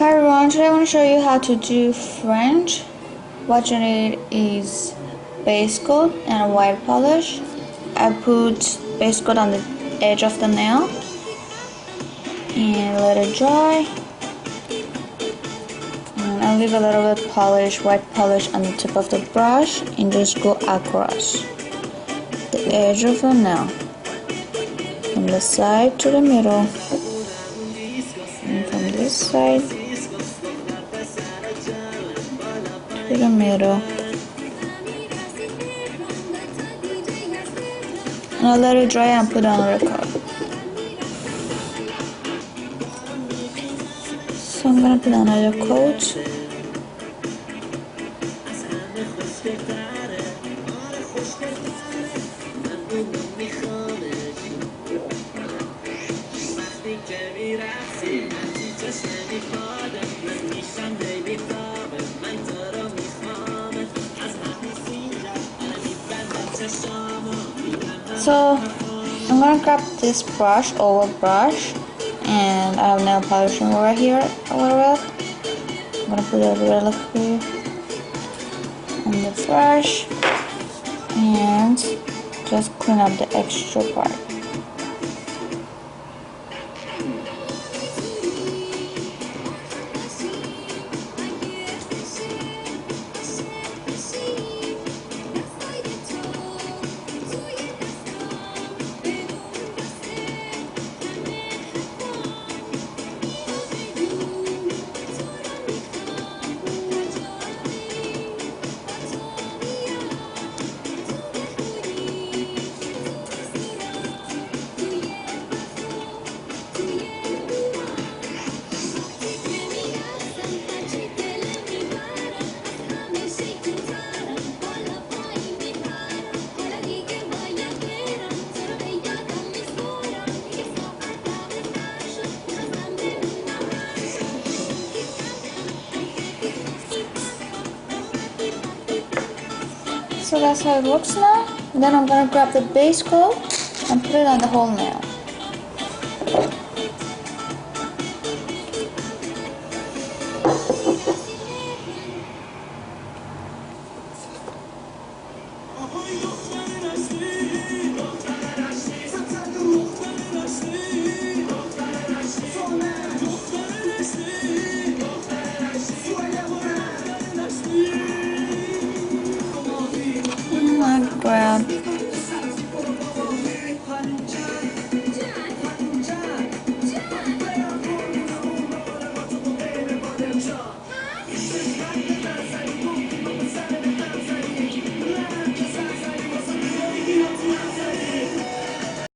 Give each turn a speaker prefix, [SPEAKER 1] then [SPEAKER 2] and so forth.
[SPEAKER 1] Hi everyone, today I want to show you how to do French. What you need is base coat and a white polish. I put base coat on the edge of the nail and let it dry. And I'll leave a little bit white polish on the tip of the brush and just go across the edge of the nail from the side to the middle and from this side to the middle. And I'll let it dry and put on another coat. So I'm gonna put on another coat. So I'm gonna grab this brush, oval brush, and I have nail polish right here a little bit. I'm gonna put a little liquid on the brush and just clean up the extra part. So that's how it looks now. And then I'm gonna grab the base coat and put it on the whole nail. Grab